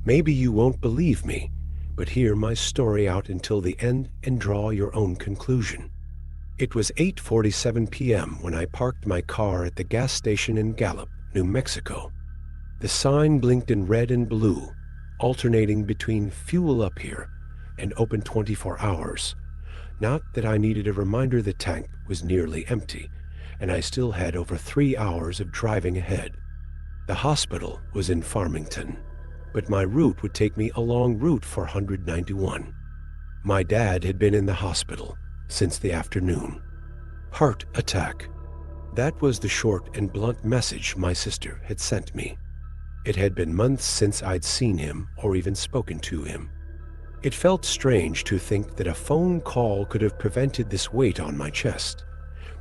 Maybe you won't believe me, but hear my story out until the end and draw your own conclusion. It was 8:47 p.m. when I parked my car at the gas station in Gallup, New Mexico. The sign blinked in red and blue, alternating between fuel up here and open 24 hours. Not that I needed a reminder the tank was nearly empty, and I still had over 3 hours of driving ahead. The hospital was in Farmington, but my route would take me along Route 491. My dad had been in the hospital since the afternoon. Heart attack. That was the short and blunt message my sister had sent me. It had been months since I'd seen him or even spoken to him. It felt strange to think that a phone call could have prevented this weight on my chest,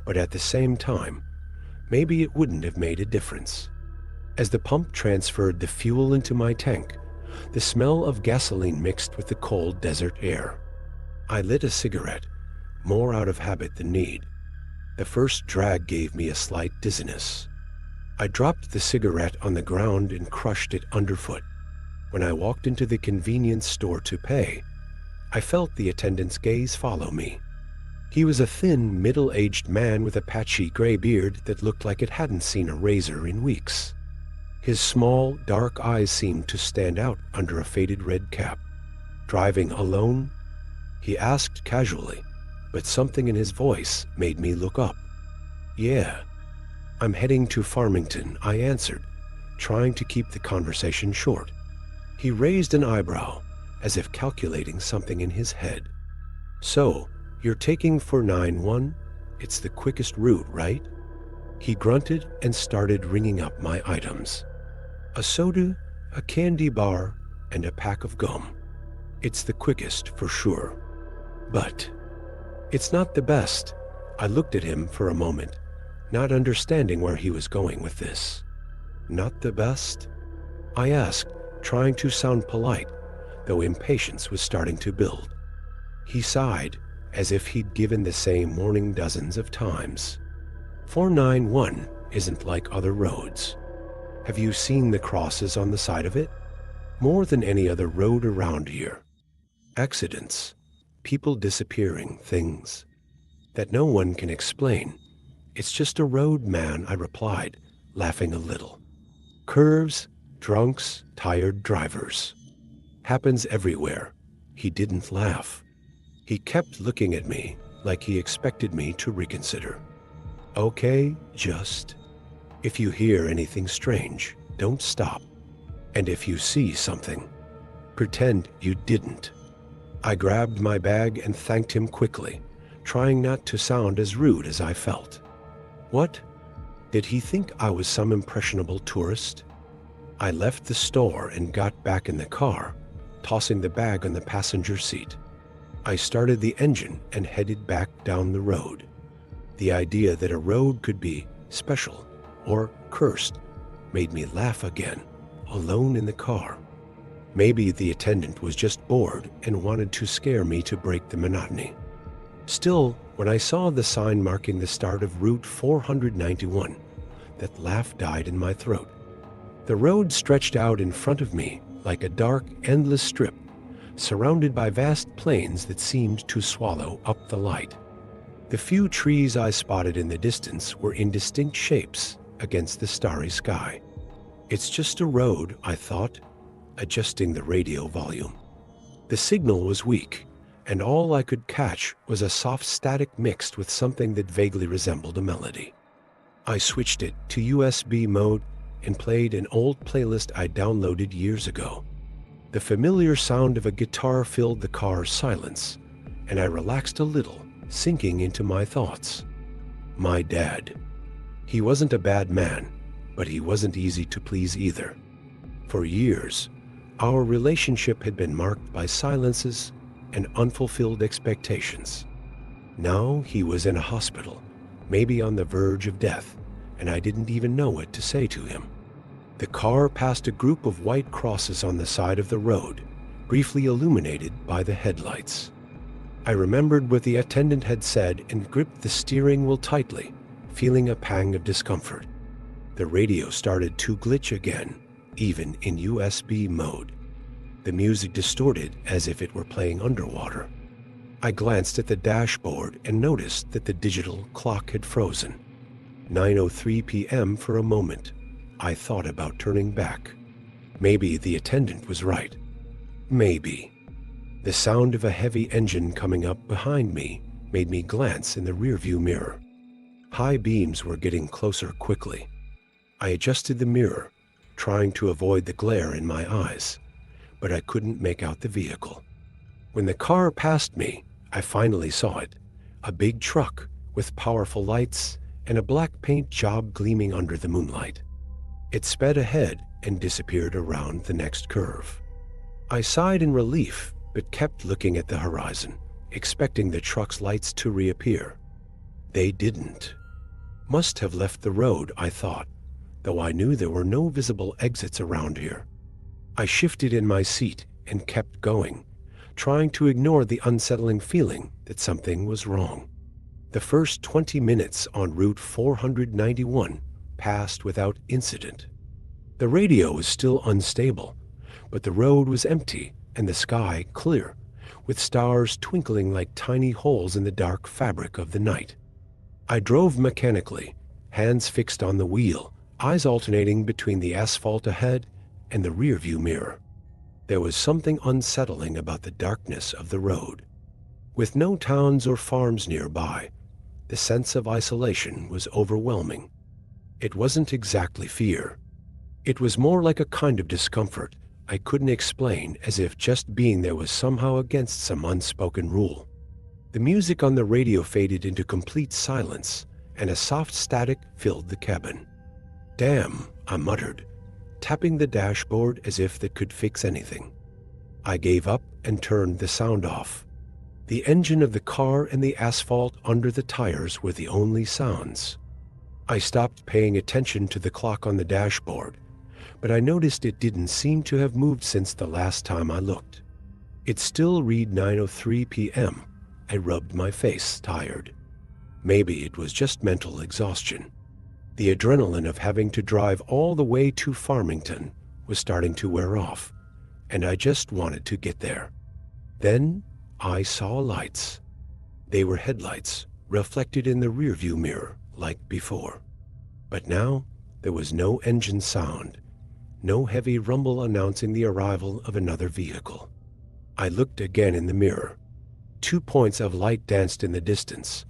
but at the same time, maybe it wouldn't have made a difference. As the pump transferred the fuel into my tank, the smell of gasoline mixed with the cold desert air. I lit a cigarette, more out of habit than need. The first drag gave me a slight dizziness. I dropped the cigarette on the ground and crushed it underfoot. When I walked into the convenience store to pay, I felt the attendant's gaze follow me. He was a thin, middle-aged man with a patchy gray beard that looked like it hadn't seen a razor in weeks. His small, dark eyes seemed to stand out under a faded red cap. "Driving alone?" he asked casually, but something in his voice made me look up. "Yeah. I'm heading to Farmington," I answered, trying to keep the conversation short. He raised an eyebrow, as if calculating something in his head. "So, you're taking 491? It's the quickest route, right?" He grunted and started ringing up my items. "A soda, a candy bar, and a pack of gum. It's the quickest for sure. But it's not the best." I looked at him for a moment, not understanding where he was going with this. "Not the best?" I asked, trying to sound polite, though impatience was starting to build. He sighed, as if he'd given the same warning dozens of times. 491 isn't like other roads. Have you seen the crosses on the side of it? More than any other road around here. Accidents, people disappearing, things that no one can explain. It's just a road, man, I replied, laughing a little. Curves, drunks, tired drivers. Happens everywhere. He didn't laugh. He kept looking at me like he expected me to reconsider. "Okay, just. If you hear anything strange, don't stop. And if you see something, pretend you didn't." I grabbed my bag and thanked him quickly, trying not to sound as rude as I felt. What? Did he think I was some impressionable tourist? I left the store and got back in the car, tossing the bag on the passenger seat. I started the engine and headed back down the road. The idea that a road could be special or cursed made me laugh again, alone in the car. Maybe the attendant was just bored and wanted to scare me to break the monotony. Still, when I saw the sign marking the start of Route 491, that laugh died in my throat. The road stretched out in front of me like a dark, endless strip, surrounded by vast plains that seemed to swallow up the light. The few trees I spotted in the distance were indistinct shapes against the starry sky. It's just a road, I thought, adjusting the radio volume. The signal was weak, and all I could catch was a soft static mixed with something that vaguely resembled a melody. I switched it to USB mode and played an old playlist I downloaded years ago. The familiar sound of a guitar filled the car's silence, and I relaxed a little, sinking into my thoughts. My dad. He wasn't a bad man, but he wasn't easy to please either. For years, our relationship had been marked by silences and unfulfilled expectations. Now he was in a hospital, maybe on the verge of death, and I didn't even know what to say to him. The car passed a group of white crosses on the side of the road, briefly illuminated by the headlights. I remembered what the attendant had said and gripped the steering wheel tightly, feeling a pang of discomfort. The radio started to glitch again, even in USB mode. the music distorted as if it were playing underwater. I glanced at the dashboard and noticed that the digital clock had frozen. 9:03 p.m. For a moment, I thought about turning back. Maybe the attendant was right. Maybe. The sound of a heavy engine coming up behind me made me glance in the rearview mirror. High beams were getting closer quickly. I adjusted the mirror, trying to avoid the glare in my eyes, but I couldn't make out the vehicle. When the car passed me, I finally saw it, a big truck with powerful lights and a black paint job gleaming under the moonlight. It sped ahead and disappeared around the next curve. I sighed in relief, but kept looking at the horizon, expecting the truck's lights to reappear. They didn't. Must have left the road, I thought, though I knew there were no visible exits around here. I shifted in my seat and kept going, trying to ignore the unsettling feeling that something was wrong. The first 20 minutes on Route 491 passed without incident. The radio was still unstable, but the road was empty and the sky clear, with stars twinkling like tiny holes in the dark fabric of the night. I drove mechanically, hands fixed on the wheel, eyes alternating between the asphalt ahead and the rearview mirror. There was something unsettling about the darkness of the road. With no towns or farms nearby, the sense of isolation was overwhelming. It wasn't exactly fear. It was more like a kind of discomfort I couldn't explain, as if just being there was somehow against some unspoken rule. The music on the radio faded into complete silence, and a soft static filled the cabin. "Damn," I muttered, tapping the dashboard as if that could fix anything. I gave up and turned the sound off. The engine of the car and the asphalt under the tires were the only sounds. I stopped paying attention to the clock on the dashboard, but I noticed it didn't seem to have moved since the last time I looked. It still read 9:03 p.m. I rubbed my face, tired. Maybe it was just mental exhaustion. The adrenaline of having to drive all the way to Farmington was starting to wear off, and I just wanted to get there. Then I saw lights. They were headlights, reflected in the rearview mirror like before. But now there was no engine sound, no heavy rumble announcing the arrival of another vehicle. I looked again in the mirror. 2 points of light danced in the distance,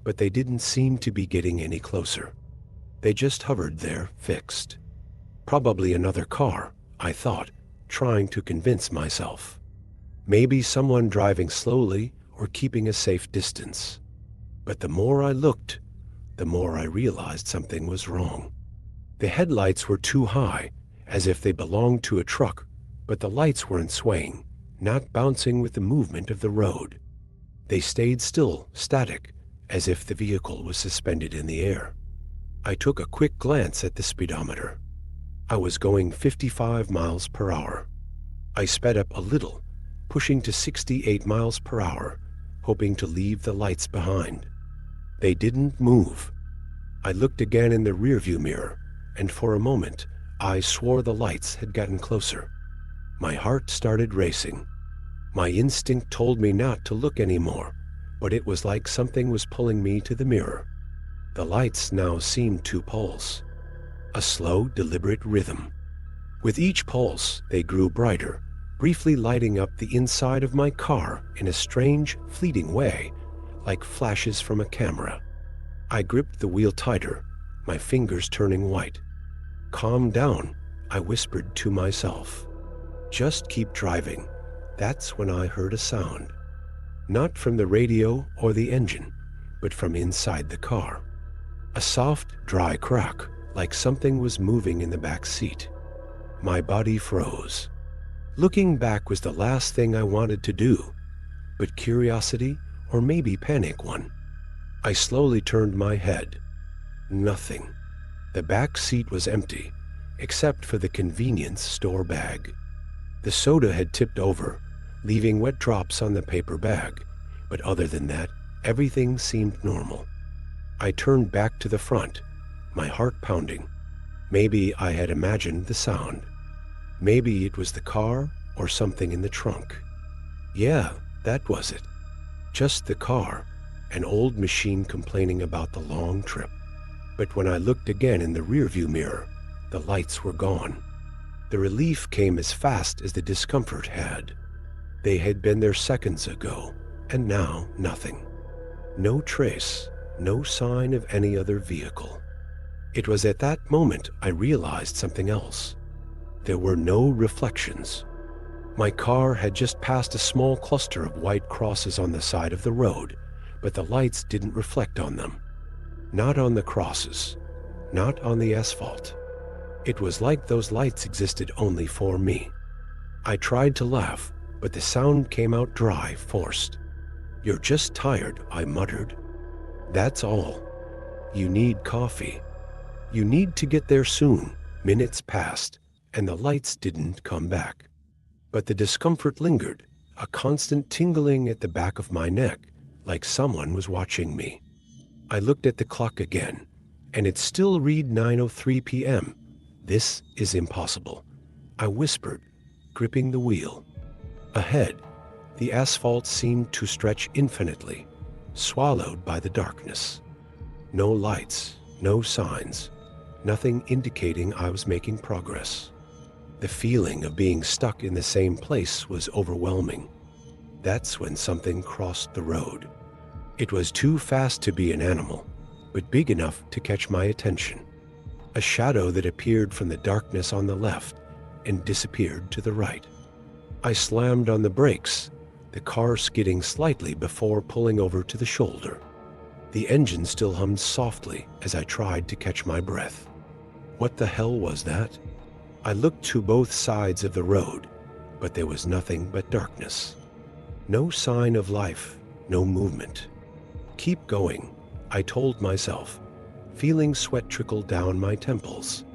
but they didn't seem to be getting any closer. They just hovered there, fixed. Probably another car, I thought, trying to convince myself. Maybe someone driving slowly or keeping a safe distance. But the more I looked, the more I realized something was wrong. The headlights were too high, as if they belonged to a truck, but the lights weren't swaying, not bouncing with the movement of the road. They stayed still, static, as if the vehicle was suspended in the air. I took a quick glance at the speedometer. I was going 55 miles per hour. I sped up a little, pushing to 68 miles per hour, hoping to leave the lights behind. They didn't move. I looked again in the rearview mirror, and for a moment, I swore the lights had gotten closer. My heart started racing. My instinct told me not to look anymore, but it was like something was pulling me to the mirror. The lights now seemed to pulse. A slow, deliberate rhythm. With each pulse, they grew brighter, briefly lighting up the inside of my car in a strange, fleeting way, like flashes from a camera. I gripped the wheel tighter, my fingers turning white. "Calm down," I whispered to myself. "Just keep driving." That's when I heard a sound. Not from the radio or the engine, but from inside the car. A soft, dry crack, like something was moving in the back seat. My body froze. Looking back was the last thing I wanted to do, but curiosity, or maybe panic, won. I slowly turned my head. Nothing. The back seat was empty, except for the convenience store bag. The soda had tipped over, leaving wet drops on the paper bag, but other than that, everything seemed normal. I turned back to the front, my heart pounding. Maybe I had imagined the sound. Maybe it was the car, or something in the trunk. Yeah, that was it. Just the car, an old machine complaining about the long trip. But when I looked again in the rearview mirror, the lights were gone. The relief came as fast as the discomfort had. They had been there seconds ago, and now nothing. No trace, no sign of any other vehicle. It was at that moment I realized something else. There were no reflections. My car had just passed a small cluster of white crosses on the side of the road, but the lights didn't reflect on them. Not on the crosses, not on the asphalt. It was like those lights existed only for me. I tried to laugh, but the sound came out dry, forced. "You're just tired," I muttered. "That's all. You need coffee. You need to get there soon." Minutes passed, and the lights didn't come back. But the discomfort lingered, a constant tingling at the back of my neck, like someone was watching me. I looked at the clock again, and it still read 9:03 p.m. "This is impossible," I whispered, gripping the wheel. Ahead, the asphalt seemed to stretch infinitely, swallowed by the darkness. No lights, no signs, nothing indicating I was making progress. The feeling of being stuck in the same place was overwhelming. That's when something crossed the road. It was too fast to be an animal, but big enough to catch my attention. A shadow that appeared from the darkness on the left and disappeared to the right. I slammed on the brakes, the car skidding slightly before pulling over to the shoulder. The engine still hummed softly as I tried to catch my breath. What the hell was that? I looked to both sides of the road, but there was nothing but darkness. No sign of life, no movement. "Keep going," I told myself, feeling sweat trickle down my temples.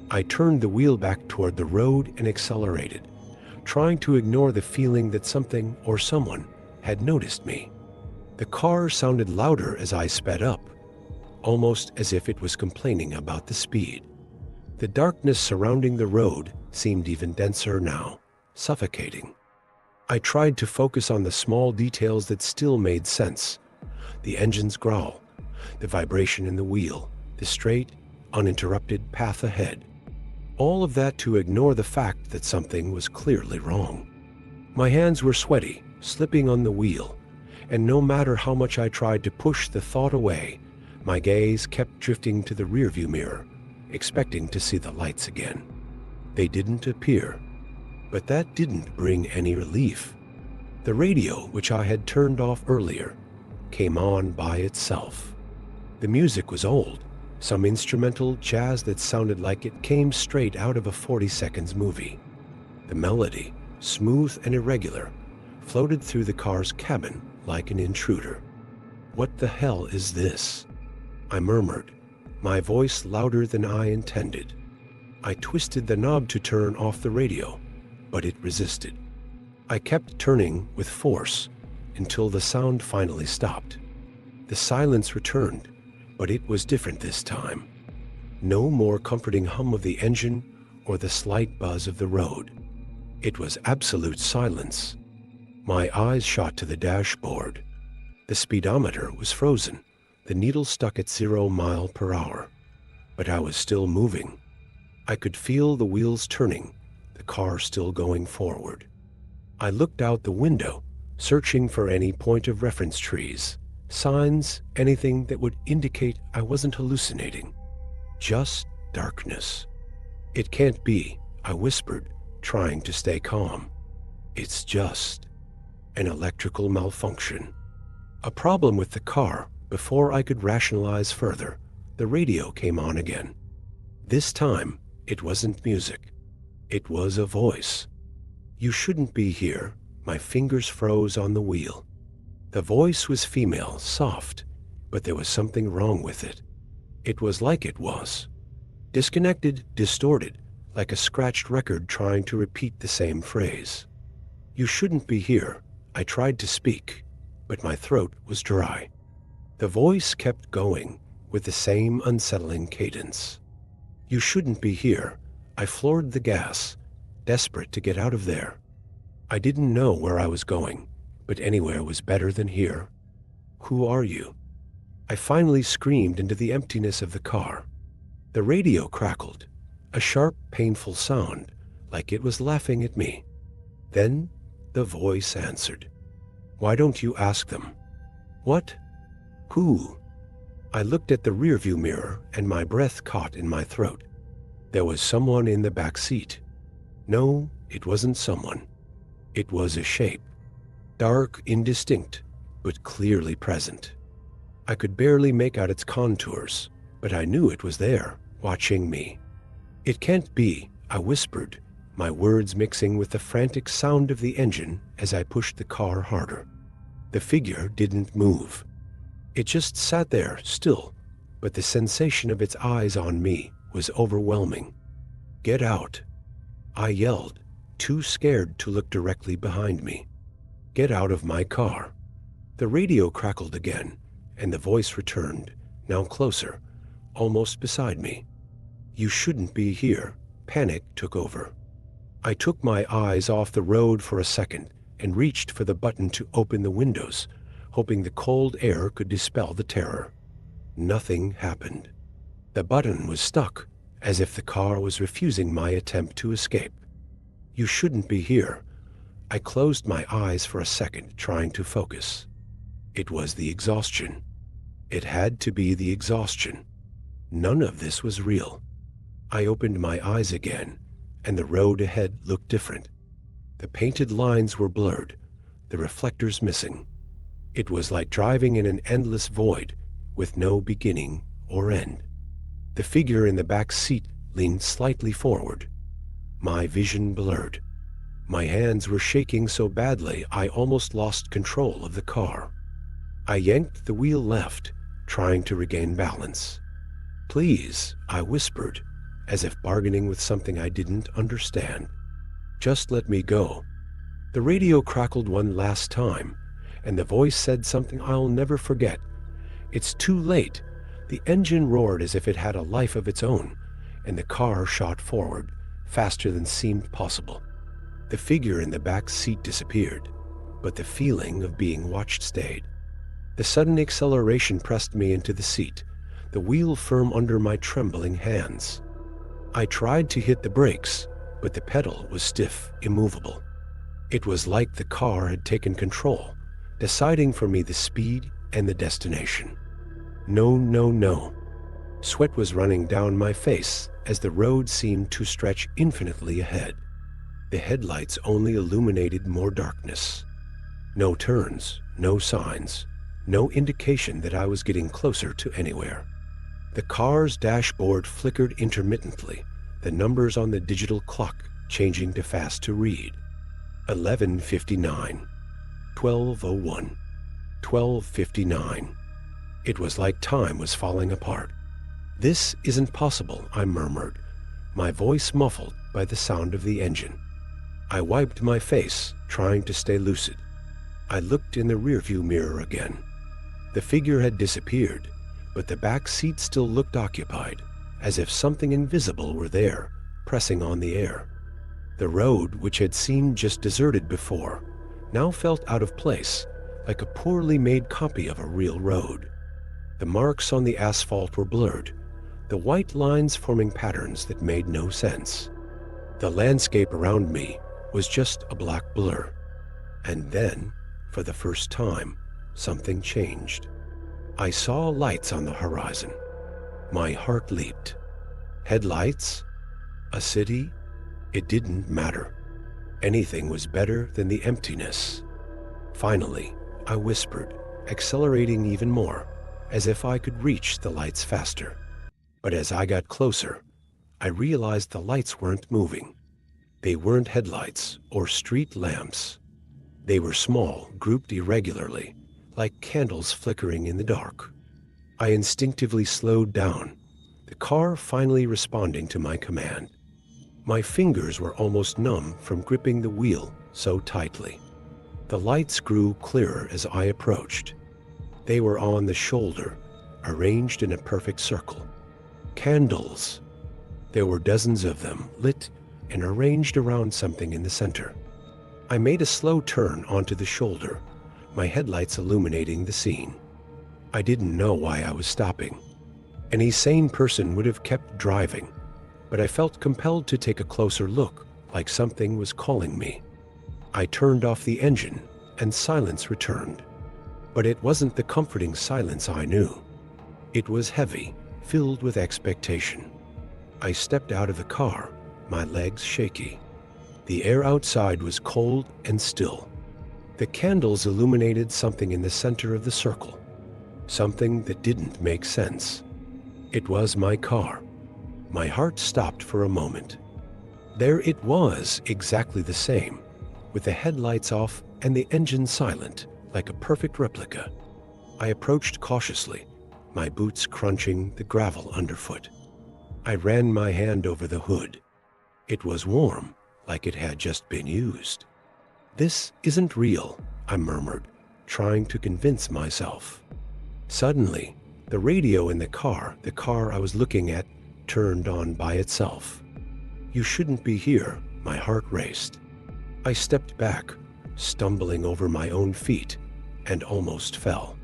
I turned the wheel back toward the road and accelerated, trying to ignore the feeling that something or someone had noticed me. The car sounded louder as I sped up, almost as if it was complaining about the speed. The darkness surrounding the road seemed even denser now, suffocating. I tried to focus on the small details that still made sense. The engine's growl, the vibration in the wheel, the straight, uninterrupted path ahead. All of that to ignore the fact that something was clearly wrong. My hands were sweaty, slipping on the wheel, and no matter how much I tried to push the thought away, my gaze kept drifting to the rearview mirror, expecting to see the lights again. They didn't appear, but that didn't bring any relief. The radio, which I had turned off earlier, came on by itself. The music was old, some instrumental jazz that sounded like it came straight out of a 40 seconds movie. The melody, smooth and irregular, floated through the car's cabin like an intruder. "What the hell is this?" I murmured, my voice louder than I intended. I twisted the knob to turn off the radio, but it resisted. I kept turning with force until the sound finally stopped. The silence returned, but it was different this time. No more comforting hum of the engine or the slight buzz of the road. It was absolute silence. My eyes shot to the dashboard. The speedometer was frozen, the needle stuck at 0 miles per hour. But I was still moving. I could feel the wheels turning, the car still going forward. I looked out the window, searching for any point of reference trees, signs, anything that would indicate I wasn't hallucinating. Just darkness. "It can't be," I whispered, trying to stay calm. "It's just an electrical malfunction." A problem with the car. Before I could rationalize further, the radio came on again. This time, it wasn't music. It was a voice. "You shouldn't be here." My fingers froze on the wheel. The voice was female, soft, but there was something wrong with it. It was like it was. Disconnected, distorted, like a scratched record trying to repeat the same phrase. "You shouldn't be here." I tried to speak, but my throat was dry. The voice kept going with the same unsettling cadence. "You shouldn't be here." I floored the gas, desperate to get out of there. I didn't know where I was going, but anywhere was better than here. Who are you? I finally screamed into the emptiness of the car. The radio crackled, a sharp, painful sound, like it was laughing at me. Then the voice answered. Why don't you ask them? What? Who? I looked at the rearview mirror and my breath caught in my throat. There was someone in the back seat. No, it wasn't someone. It was a shape. Dark, indistinct, but clearly present. I could barely make out its contours, but I knew it was there, watching me. It can't be, I whispered, my words mixing with the frantic sound of the engine as I pushed the car harder. The figure didn't move. It just sat there, still, but the sensation of its eyes on me was overwhelming. Get out, I yelled, too scared to look directly behind me. Get out of my car. The radio crackled again, and the voice returned, now closer, almost beside me. You shouldn't be here. Panic took over. I took my eyes off the road for a second and reached for the button to open the windows, hoping the cold air could dispel the terror. Nothing happened. The button was stuck, as if the car was refusing my attempt to escape. You shouldn't be here. I closed my eyes for a second, trying to focus. It was the exhaustion. It had to be the exhaustion. None of this was real. I opened my eyes again, and the road ahead looked different. The painted lines were blurred, the reflectors missing. It was like driving in an endless void with no beginning or end. The figure in the back seat leaned slightly forward. My vision blurred. My hands were shaking so badly I almost lost control of the car. I yanked the wheel left, trying to regain balance. Please, I whispered, as if bargaining with something I didn't understand. Just let me go. The radio crackled one last time, and the voice said something I'll never forget. It's too late. The engine roared as if it had a life of its own, and the car shot forward, faster than seemed possible. The figure in the back seat disappeared, but the feeling of being watched stayed. The sudden acceleration pressed me into the seat, the wheel firm under my trembling hands. I tried to hit the brakes, but the pedal was stiff, immovable. It was like the car had taken control, deciding for me the speed and the destination. No, no, no. Sweat was running down my face as the road seemed to stretch infinitely ahead. The headlights only illuminated more darkness. No turns, no signs, no indication that I was getting closer to anywhere. The car's dashboard flickered intermittently, the numbers on the digital clock changing to fast to read. 11:59, 12:01, 12:59. It was like time was falling apart. This isn't possible, I murmured, my voice muffled by the sound of the engine. I wiped my face, trying to stay lucid. I looked in the rearview mirror again. The figure had disappeared, but the back seat still looked occupied, as if something invisible were there, pressing on the air. The road, which had seemed just deserted before, now felt out of place, like a poorly made copy of a real road. The marks on the asphalt were blurred, the white lines forming patterns that made no sense. The landscape around me was just a black blur. And then, for the first time, something changed. I saw lights on the horizon. My heart leaped. Headlights? A city? It didn't matter. Anything was better than the emptiness. Finally, I whispered, accelerating even more, as if I could reach the lights faster. But as I got closer, I realized the lights weren't moving. They weren't headlights or street lamps. They were small, grouped irregularly, like candles flickering in the dark. I instinctively slowed down, the car finally responding to my command. My fingers were almost numb from gripping the wheel so tightly. The lights grew clearer as I approached. They were on the shoulder, arranged in a perfect circle. Candles. There were dozens of them, lit and arranged around something in the center. I made a slow turn onto the shoulder, my headlights illuminating the scene. I didn't know why I was stopping. Any sane person would have kept driving, but I felt compelled to take a closer look, like something was calling me. I turned off the engine, and silence returned. But it wasn't the comforting silence I knew. It was heavy, filled with expectation. I stepped out of the car, my legs shaky. The air outside was cold and still. The candles illuminated something in the center of the circle, something that didn't make sense. It was my car. My heart stopped for a moment. There it was, exactly the same, with the headlights off and the engine silent, like a perfect replica. I approached cautiously, my boots crunching the gravel underfoot. I ran my hand over the hood. It was warm, like it had just been used. "This isn't real," I murmured, trying to convince myself. Suddenly, the radio in the car I was looking at, turned on by itself. "You shouldn't be here," my heart raced. I stepped back, stumbling over my own feet, and almost fell.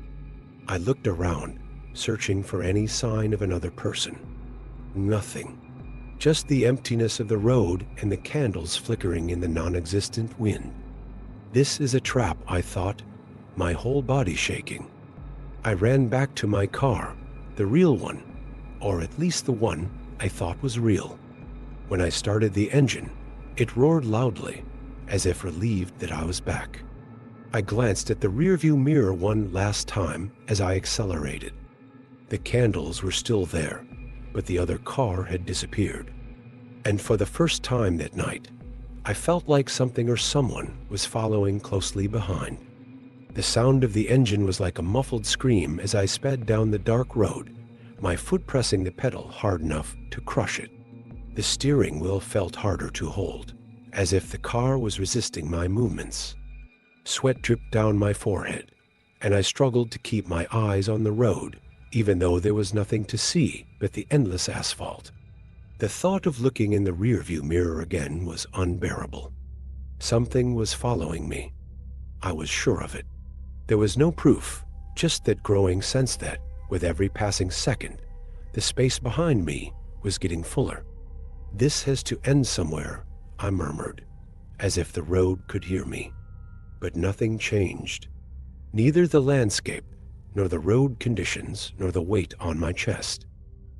I looked around, searching for any sign of another person. Nothing. Just the emptiness of the road and the candles flickering in the non-existent wind. This is a trap, I thought, my whole body shaking. I ran back to my car, the real one, or at least the one I thought was real. When I started the engine, it roared loudly, as if relieved that I was back. I glanced at the rearview mirror one last time as I accelerated. The candles were still there, but the other car had disappeared. And for the first time that night, I felt like something or someone was following closely behind. The sound of the engine was like a muffled scream as I sped down the dark road, my foot pressing the pedal hard enough to crush it. The steering wheel felt harder to hold, as if the car was resisting my movements. Sweat dripped down my forehead, and I struggled to keep my eyes on the road, even though there was nothing to see but the endless asphalt. The thought of looking in the rearview mirror again was unbearable. Something was following me. I was sure of it. There was no proof, just that growing sense that, with every passing second, the space behind me was getting fuller. "This has to end somewhere," I murmured, as if the road could hear me. But nothing changed. Neither the landscape, nor the road conditions, nor the weight on my chest.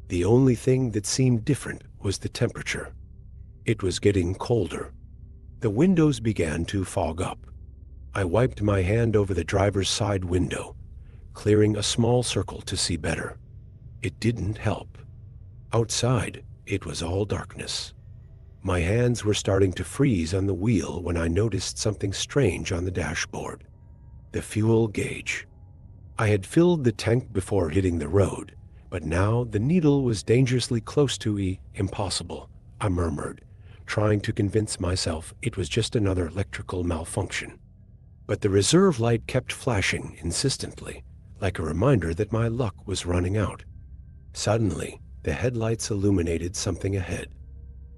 The only thing that seemed different was the temperature. It was getting colder. The windows began to fog up. I wiped my hand over the driver's side window, clearing a small circle to see better. It didn't help. Outside, it was all darkness. My hands were starting to freeze on the wheel when I noticed something strange on the dashboard. The fuel gauge. I had filled the tank before hitting the road, but now the needle was dangerously close to impossible, I murmured, trying to convince myself it was just another electrical malfunction. But the reserve light kept flashing insistently, like a reminder that my luck was running out. Suddenly, the headlights illuminated something ahead.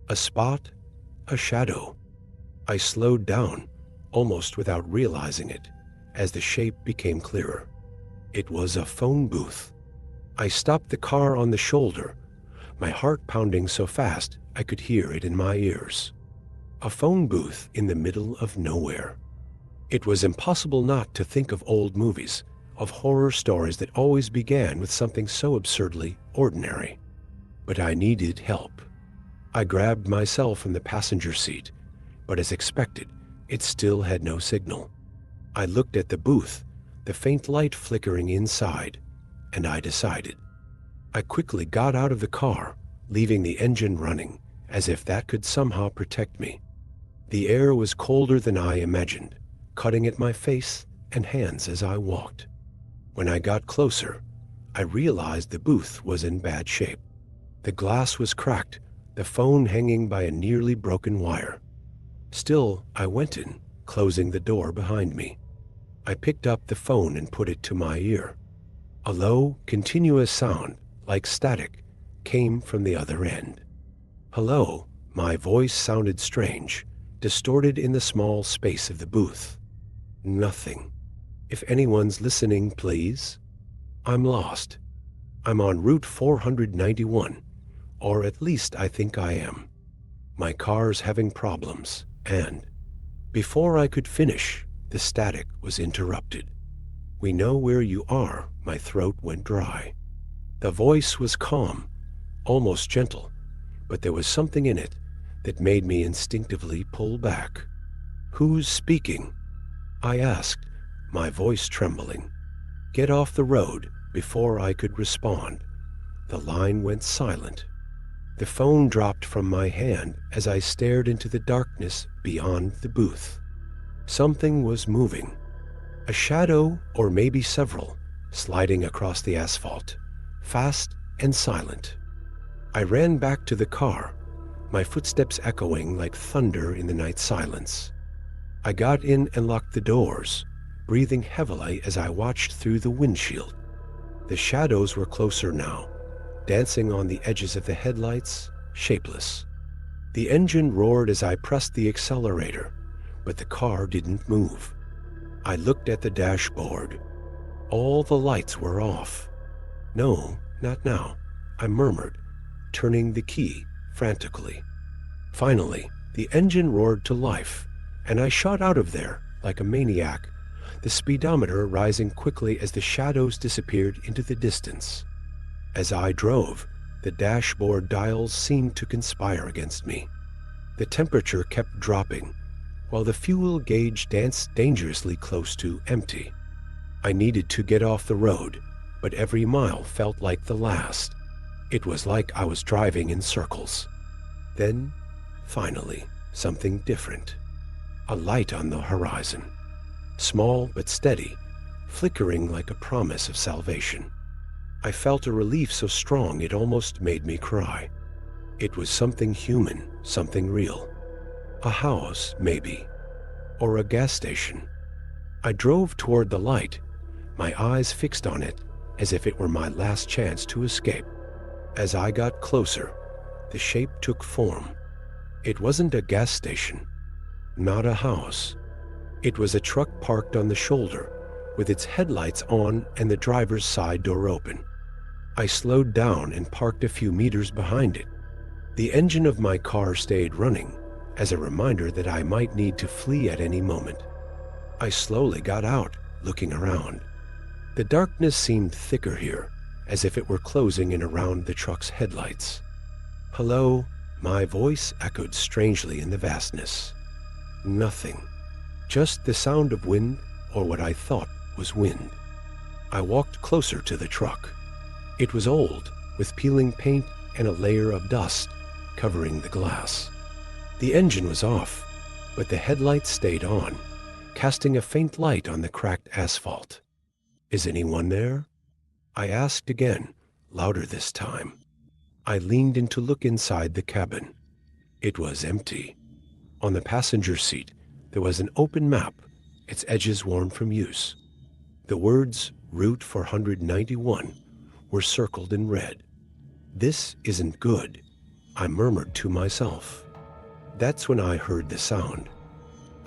A spot, a shadow. I slowed down, almost without realizing it, as the shape became clearer. It was a phone booth. I stopped the car on the shoulder, my heart pounding so fast I could hear it in my ears. A phone booth in the middle of nowhere. It was impossible not to think of old movies, of horror stories that always began with something so absurdly ordinary. But I needed help. I grabbed myself from the passenger seat, but as expected, it still had no signal. I looked at the booth, the faint light flickering inside, and I decided. I quickly got out of the car, leaving the engine running, as if that could somehow protect me. The air was colder than I imagined, cutting at my face and hands as I walked. When I got closer, I realized the booth was in bad shape. The glass was cracked, the phone hanging by a nearly broken wire. Still, I went in, closing the door behind me. I picked up the phone and put it to my ear. A low, continuous sound, like static, came from the other end. "Hello," my voice sounded strange, distorted in the small space of the booth. Nothing. If anyone's listening, please. I'm lost. I'm on Route 491, or at least I think I am. My car's having problems, and before I could finish, the static was interrupted. We know where you are. My throat went dry. The voice was calm, almost gentle, but there was something in it that made me instinctively pull back. Who's speaking? I asked, my voice trembling. Get off the road. Before I could respond, the line went silent. The phone dropped from my hand as I stared into the darkness beyond the booth. Something was moving. A shadow, or maybe several, sliding across the asphalt, fast and silent. I ran back to the car, my footsteps echoing like thunder in the night silence. I got in and locked the doors, breathing heavily as I watched through the windshield. The shadows were closer now, dancing on the edges of the headlights, shapeless. The engine roared as I pressed the accelerator, but the car didn't move. I looked at the dashboard. All the lights were off. No, not now, I murmured, turning the key frantically. Finally, the engine roared to life, and I shot out of there like a maniac, the speedometer rising quickly as the shadows disappeared into the distance. As I drove, the dashboard dials seemed to conspire against me. The temperature kept dropping, while the fuel gauge danced dangerously close to empty. I needed to get off the road, but every mile felt like the last. It was like I was driving in circles. Then, finally, something different. A light on the horizon. Small but steady, flickering like a promise of salvation. I felt a relief so strong it almost made me cry. It was something human, something real. A house, maybe, or a gas station. I drove toward the light, my eyes fixed on it as if it were my last chance to escape. As I got closer, the shape took form. It wasn't a gas station, not a house. It was a truck parked on the shoulder, with its headlights on and the driver's side door open. I slowed down and parked a few meters behind it. The engine of my car stayed running, as a reminder that I might need to flee at any moment. I slowly got out, looking around. The darkness seemed thicker here, as if it were closing in around the truck's headlights. Hello, my voice echoed strangely in the vastness. Nothing. Just the sound of wind, or what I thought was wind. I walked closer to the truck. It was old, with peeling paint and a layer of dust covering the glass. The engine was off, but the headlights stayed on, casting a faint light on the cracked asphalt. Is anyone there? I asked again, louder this time. I leaned in to look inside the cabin. It was empty. On the passenger seat, there was an open map, its edges worn from use. The words Route 491 were circled in red. This isn't good, I murmured to myself. That's when I heard the sound.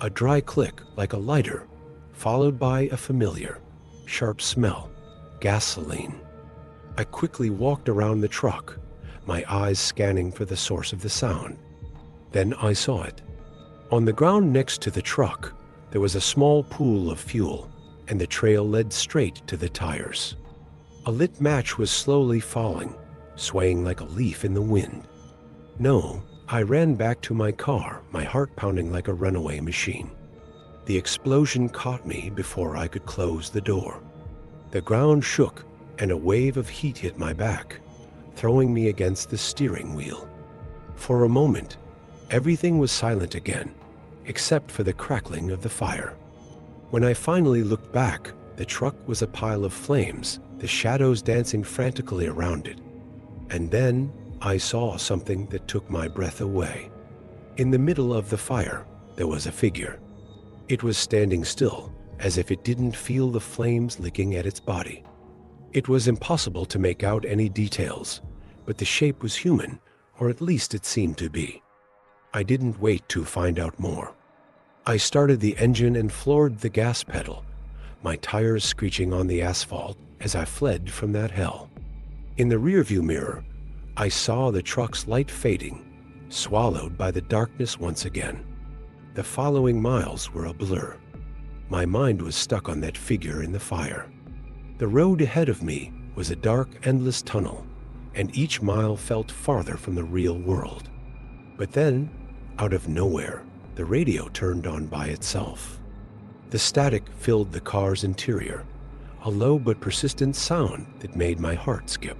A dry click like a lighter, followed by a familiar, sharp smell, gasoline. I quickly walked around the truck, my eyes scanning for the source of the sound. Then I saw it. On the ground next to the truck, there was a small pool of fuel, and the trail led straight to the tires. A lit match was slowly falling, swaying like a leaf in the wind. No, I ran back to my car, my heart pounding like a runaway machine. The explosion caught me before I could close the door. The ground shook, and a wave of heat hit my back, throwing me against the steering wheel. For a moment, everything was silent again, except for the crackling of the fire. When I finally looked back, the truck was a pile of flames, the shadows dancing frantically around it. And then I saw something that took my breath away. In the middle of the fire, there was a figure. It was standing still, as if it didn't feel the flames licking at its body. It was impossible to make out any details, but the shape was human, or at least it seemed to be. I didn't wait to find out more. I started the engine and floored the gas pedal, my tires screeching on the asphalt as I fled from that hell. In the rearview mirror, I saw the truck's light fading, swallowed by the darkness once again. The following miles were a blur. My mind was stuck on that figure in the fire. The road ahead of me was a dark, endless tunnel, and each mile felt farther from the real world. But then, out of nowhere, the radio turned on by itself. The static filled the car's interior, a low but persistent sound that made my heart skip.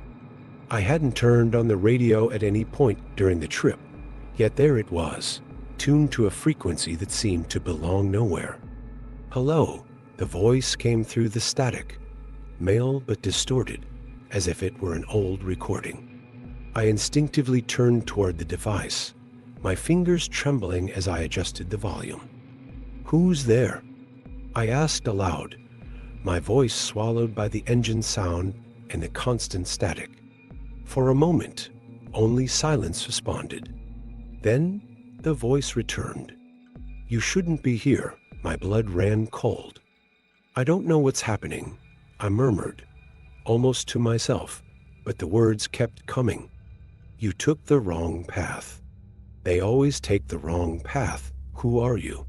I hadn't turned on the radio at any point during the trip, yet there it was, tuned to a frequency that seemed to belong nowhere. "Hello," the voice came through the static, male but distorted, as if it were an old recording. I instinctively turned toward the device, my fingers trembling as I adjusted the volume. "Who's there?" I asked aloud, my voice swallowed by the engine sound and the constant static. For a moment, only silence responded. Then the voice returned. "You shouldn't be here." My blood ran cold. "I don't know what's happening," I murmured, almost to myself, but the words kept coming. "You took the wrong path." "They always take the wrong path. Who are you?"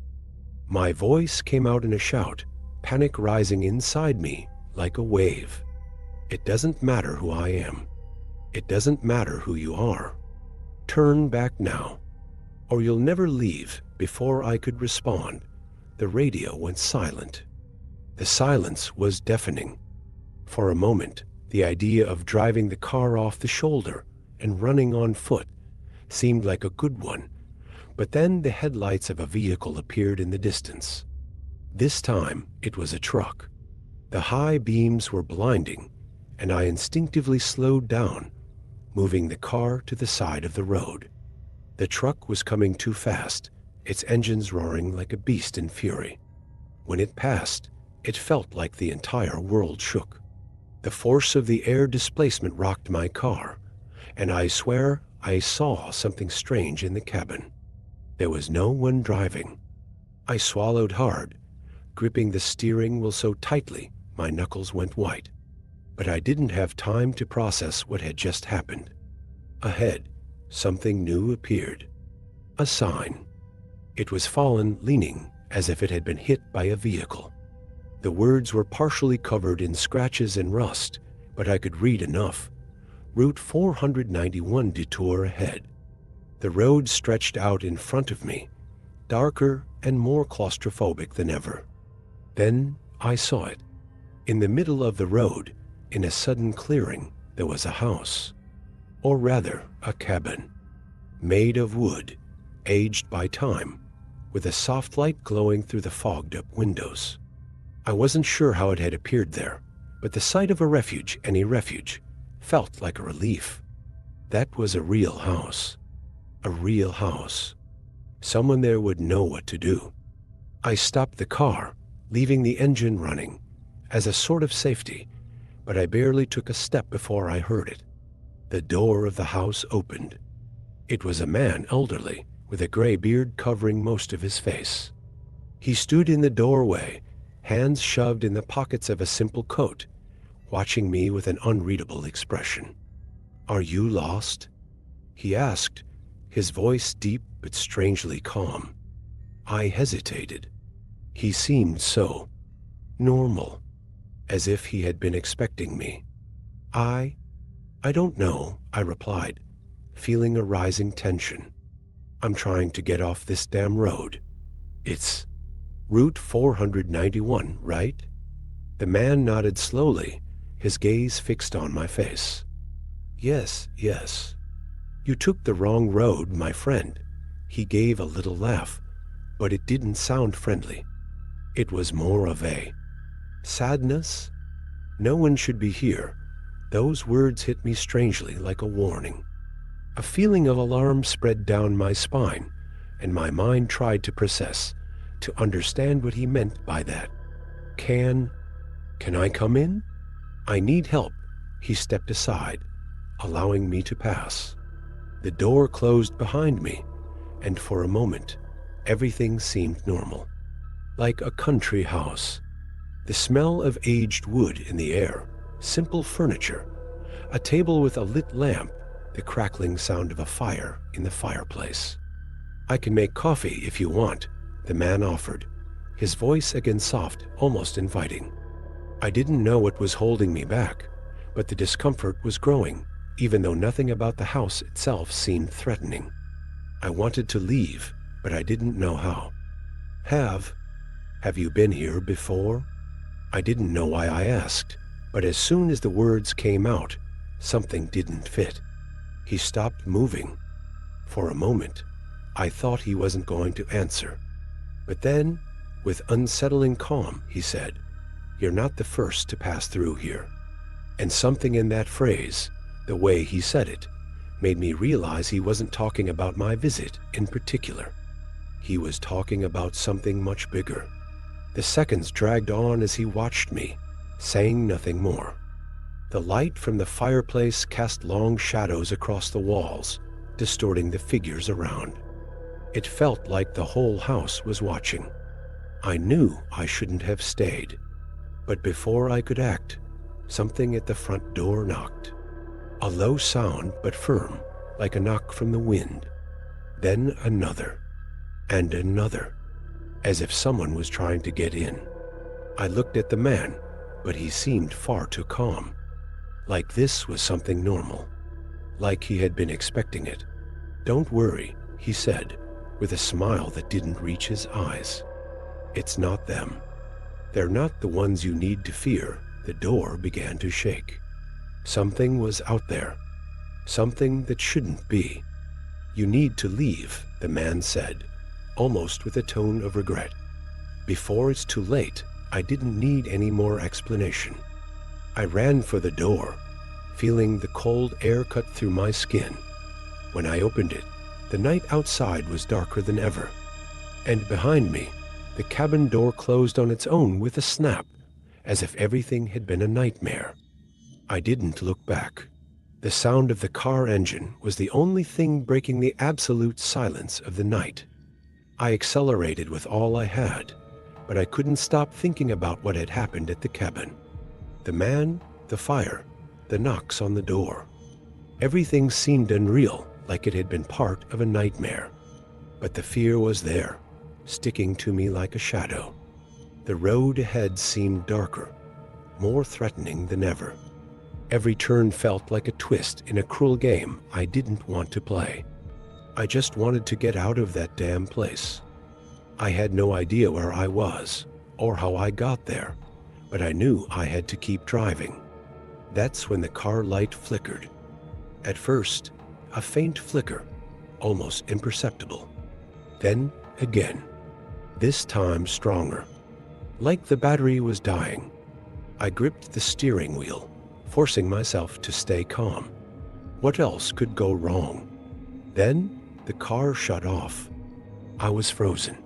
My voice came out in a shout, panic rising inside me like a wave. "It doesn't matter who I am. It doesn't matter who you are. Turn back now, or you'll never leave." Before I could respond, the radio went silent. The silence was deafening. For a moment, the idea of driving the car off the shoulder and running on foot seemed like a good one, but then the headlights of a vehicle appeared in the distance. This time, it was a truck. The high beams were blinding, and I instinctively slowed down, moving the car to the side of the road. The truck was coming too fast, its engines roaring like a beast in fury. When it passed, it felt like the entire world shook. The force of the air displacement rocked my car, and I swear I saw something strange in the cabin. There was no one driving. I swallowed hard, gripping the steering wheel so tightly my knuckles went white. But I didn't have time to process what had just happened. Ahead, something new appeared. A sign. It was fallen, leaning as if it had been hit by a vehicle. The words were partially covered in scratches and rust, but I could read enough. Route 491 detour ahead. The road stretched out in front of me, darker and more claustrophobic than ever. Then I saw it. In the middle of the road, in a sudden clearing, there was a house. Or rather, a cabin. Made of wood, aged by time, with a soft light glowing through the fogged-up windows. I wasn't sure how it had appeared there, but the sight of a refuge, any refuge, felt like a relief. That was a real house. A real house. Someone there would know what to do. I stopped the car, leaving the engine running, as a sort of safety, but I barely took a step before I heard it. The door of the house opened. It was a man, elderly, with a gray beard covering most of his face. He stood in the doorway, hands shoved in the pockets of a simple coat, watching me with an unreadable expression. "Are you lost?" he asked, his voice deep but strangely calm. I hesitated. He seemed so normal, as if he had been expecting me. I don't know," I replied, feeling a rising tension. "I'm trying to get off this damn road. It's Route 491, right?" The man nodded slowly, his gaze fixed on my face. Yes. "You took the wrong road, my friend." He gave a little laugh, but it didn't sound friendly. It was more of a sadness. "No one should be here." Those words hit me strangely like a warning. A feeling of alarm spread down my spine, and my mind tried to process, to understand what he meant by that. Can I come in?" "I need help." He stepped aside, allowing me to pass. The door closed behind me, and for a moment, everything seemed normal. Like a country house. The smell of aged wood in the air, simple furniture, a table with a lit lamp, the crackling sound of a fire in the fireplace. "I can make coffee if you want," the man offered, his voice again soft, almost inviting. I didn't know what was holding me back, but the discomfort was growing, even though nothing about the house itself seemed threatening. I wanted to leave, but I didn't know how. Have you been here before?" I didn't know why I asked, but as soon as the words came out, something didn't fit. He stopped moving. For a moment, I thought he wasn't going to answer. But then, with unsettling calm, he said, "You're not the first to pass through here." And something in that phrase, the way he said it, made me realize he wasn't talking about my visit in particular. He was talking about something much bigger. The seconds dragged on as he watched me, saying nothing more. The light from the fireplace cast long shadows across the walls, distorting the figures around. It felt like the whole house was watching. I knew I shouldn't have stayed. But before I could act, something at the front door knocked. A low sound, but firm, like a knock from the wind. Then another, and another, as if someone was trying to get in. I looked at the man, but he seemed far too calm. Like this was something normal. Like he had been expecting it. "Don't worry," he said, with a smile that didn't reach his eyes. "It's not them. They're not the ones you need to fear." The door began to shake. Something was out there. Something that shouldn't be. "You need to leave," the man said, almost with a tone of regret. Before it's too late, I didn't need any more explanation. I ran for the door, feeling the cold air cut through my skin. When I opened it, the night outside was darker than ever. And behind me, the cabin door closed on its own with a snap, as if everything had been a nightmare. I didn't look back. The sound of the car engine was the only thing breaking the absolute silence of the night. I accelerated with all I had, but I couldn't stop thinking about what had happened at the cabin. The man, the fire, the knocks on the door. Everything seemed unreal, like it had been part of a nightmare. But the fear was there, sticking to me like a shadow. The road ahead seemed darker, more threatening than ever. Every turn felt like a twist in a cruel game I didn't want to play. I just wanted to get out of that damn place. I had no idea where I was, or how I got there, but I knew I had to keep driving. That's when the car light flickered. At first, a faint flicker, almost imperceptible. Then again, this time stronger. Like the battery was dying. I gripped the steering wheel, forcing myself to stay calm. What else could go wrong? Then the car shut off. I was frozen.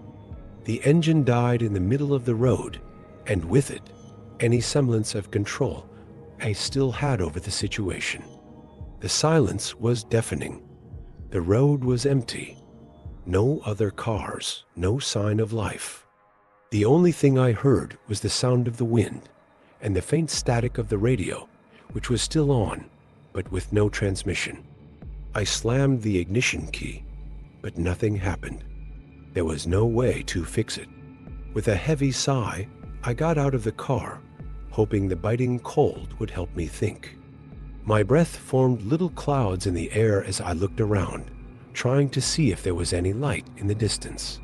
The engine died in the middle of the road, and with it, any semblance of control I still had over the situation. The silence was deafening. The road was empty. No other cars, no sign of life. The only thing I heard was the sound of the wind and the faint static of the radio, which was still on, but with no transmission. I slammed the ignition key, but nothing happened. There was no way to fix it. With a heavy sigh, I got out of the car, hoping the biting cold would help me think. My breath formed little clouds in the air as I looked around, trying to see if there was any light in the distance.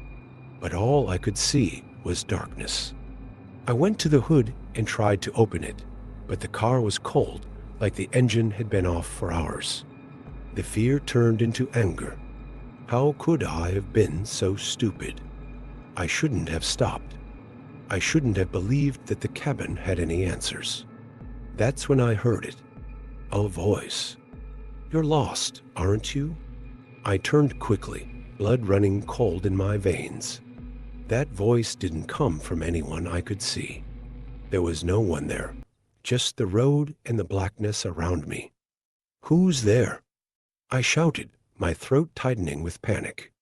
But all I could see was darkness. I went to the hood and tried to open it, but the car was cold, like the engine had been off for hours. The fear turned into anger. How could I have been so stupid? I shouldn't have stopped. I shouldn't have believed that the cabin had any answers. That's when I heard it. A voice. "You're lost, aren't you?" I turned quickly, blood running cold in my veins. That voice didn't come from anyone I could see. There was no one there, just the road and the blackness around me. "Who's there?" I shouted, my throat tightening with panic.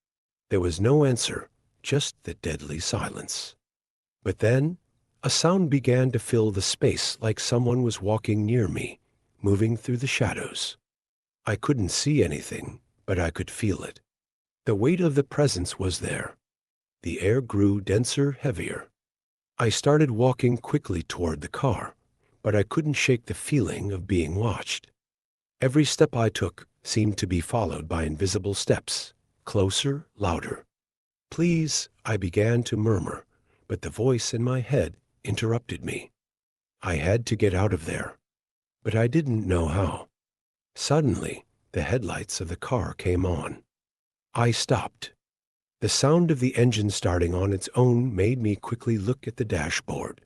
There was no answer, just the deadly silence. But then, a sound began to fill the space like someone was walking near me, moving through the shadows. I couldn't see anything, but I could feel it. The weight of the presence was there. The air grew denser, heavier. I started walking quickly toward the car, but I couldn't shake the feeling of being watched. Every step I took seemed to be followed by invisible steps, closer, louder. "Please," I began to murmur, but the voice in my head interrupted me. I had to get out of there, but I didn't know how. Suddenly, the headlights of the car came on. I stopped. The sound of the engine starting on its own made me quickly look at the dashboard.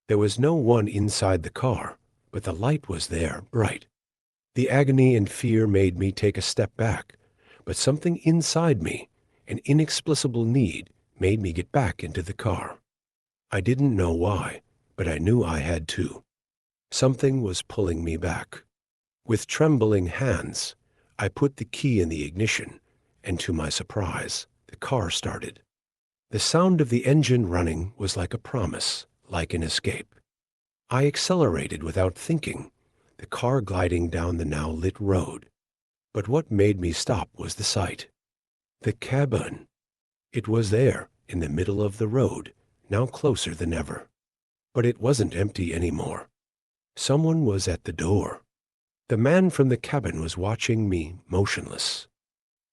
There was no one inside the car, but the light was there, bright. The agony and fear made me take a step back, but something inside me, an inexplicable need, made me get back into the car. I didn't know why, but I knew I had to. Something was pulling me back. With trembling hands, I put the key in the ignition, and to my surprise, the car started. The sound of the engine running was like a promise, like an escape. I accelerated without thinking, the car gliding down the now lit road. But what made me stop was the sight. The cabin. It was there, in the middle of the road, now closer than ever. But it wasn't empty anymore. Someone was at the door. The man from the cabin was watching me, motionless.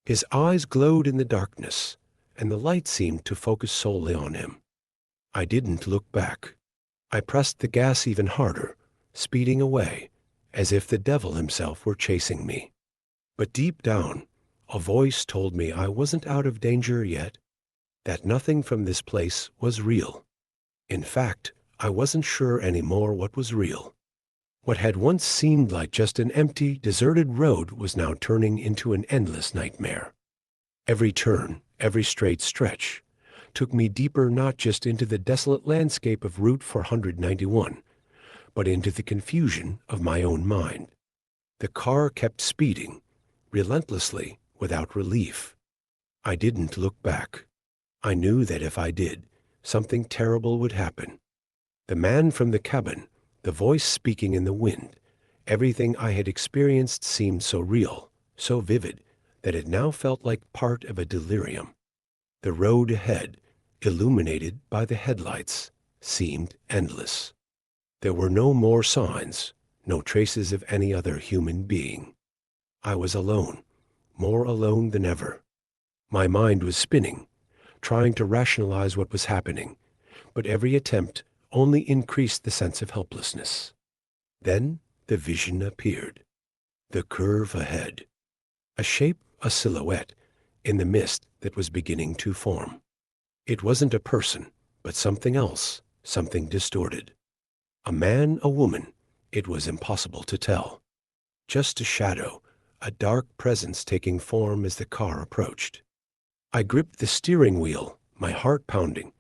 His eyes glowed in the darkness, and the light seemed to focus solely on him. I didn't look back. I pressed the gas even harder, speeding away, as if the devil himself were chasing me. But deep down, a voice told me I wasn't out of danger yet, that nothing from this place was real. In fact, I wasn't sure anymore what was real. What had once seemed like just an empty, deserted road was now turning into an endless nightmare. Every turn, every straight stretch, took me deeper not just into the desolate landscape of Route 491, but into the confusion of my own mind. The car kept speeding, relentlessly, without relief. I didn't look back. I knew that if I did, something terrible would happen. The man from the cabin, the voice speaking in the wind, everything I had experienced seemed so real, so vivid, that it now felt like part of a delirium. The road ahead, illuminated by the headlights, seemed endless. There were no more signs, no traces of any other human being. I was alone, more alone than ever. My mind was spinning, trying to rationalize what was happening, but every attempt only increased the sense of helplessness. Then the vision appeared. The curve ahead. A shape, a silhouette, in the mist that was beginning to form. It wasn't a person, but something else, something distorted. A man, a woman, it was impossible to tell. Just a shadow, a dark presence taking form as the car approached. I gripped the steering wheel, my heart pounding,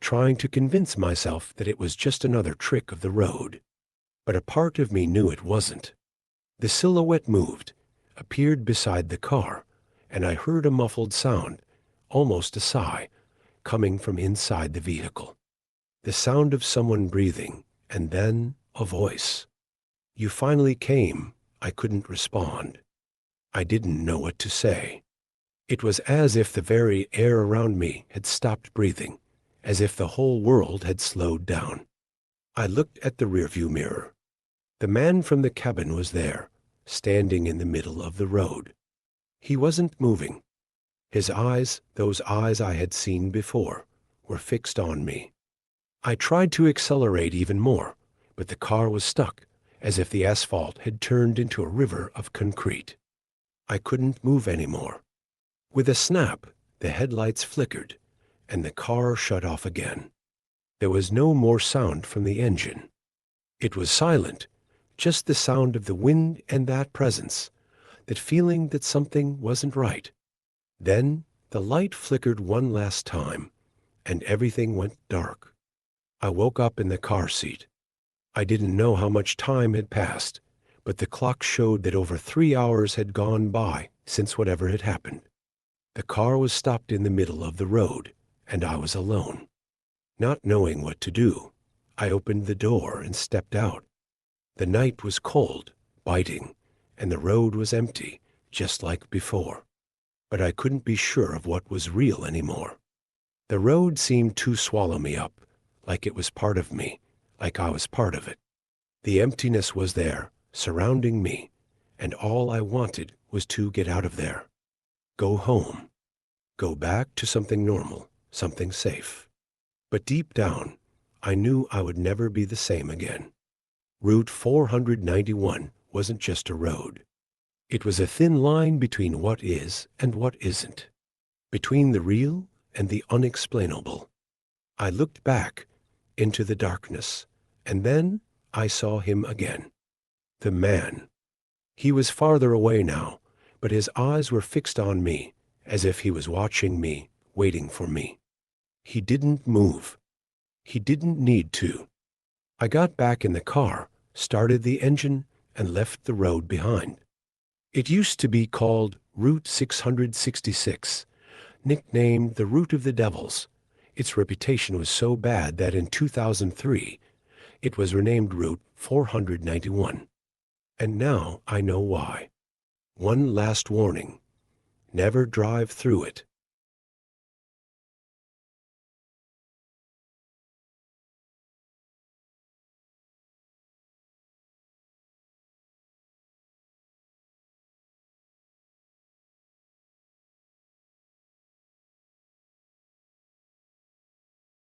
trying to convince myself that it was just another trick of the road. But a part of me knew it wasn't. The silhouette moved, appeared beside the car, and I heard a muffled sound, almost a sigh, coming from inside the vehicle. The sound of someone breathing, and then a voice. "You finally came." I couldn't respond. I didn't know what to say. It was as if the very air around me had stopped breathing, as if the whole world had slowed down. I looked at the rearview mirror. The man from the cabin was there, standing in the middle of the road. He wasn't moving. His eyes, those eyes I had seen before, were fixed on me. I tried to accelerate even more, but the car was stuck, as if the asphalt had turned into a river of concrete. I couldn't move anymore. With a snap, the headlights flickered, and the car shut off again. There was no more sound from the engine. It was silent, just the sound of the wind and that presence, that feeling that something wasn't right. Then the light flickered one last time, and everything went dark. I woke up in the car seat. I didn't know how much time had passed, but the clock showed that over 3 hours had gone by since whatever had happened. The car was stopped in the middle of the road, and I was alone. Not knowing what to do, I opened the door and stepped out. The night was cold, biting, and the road was empty, just like before. But I couldn't be sure of what was real anymore. The road seemed to swallow me up, like it was part of me, like I was part of it. The emptiness was there, surrounding me, and all I wanted was to get out of there. Go home. Go back to something normal, something safe. But deep down, I knew I would never be the same again. Route 491 wasn't just a road. It was a thin line between what is and what isn't, between the real and the unexplainable. I looked back into the darkness, and then I saw him again. The man. He was farther away now, but his eyes were fixed on me, as if he was watching me, waiting for me. He didn't move. He didn't need to. I got back in the car, started the engine, and left the road behind. It used to be called Route 666, nicknamed the Route of the Devils. Its reputation was so bad that in 2003, it was renamed Route 491. And now I know why. One last warning. Never drive through it.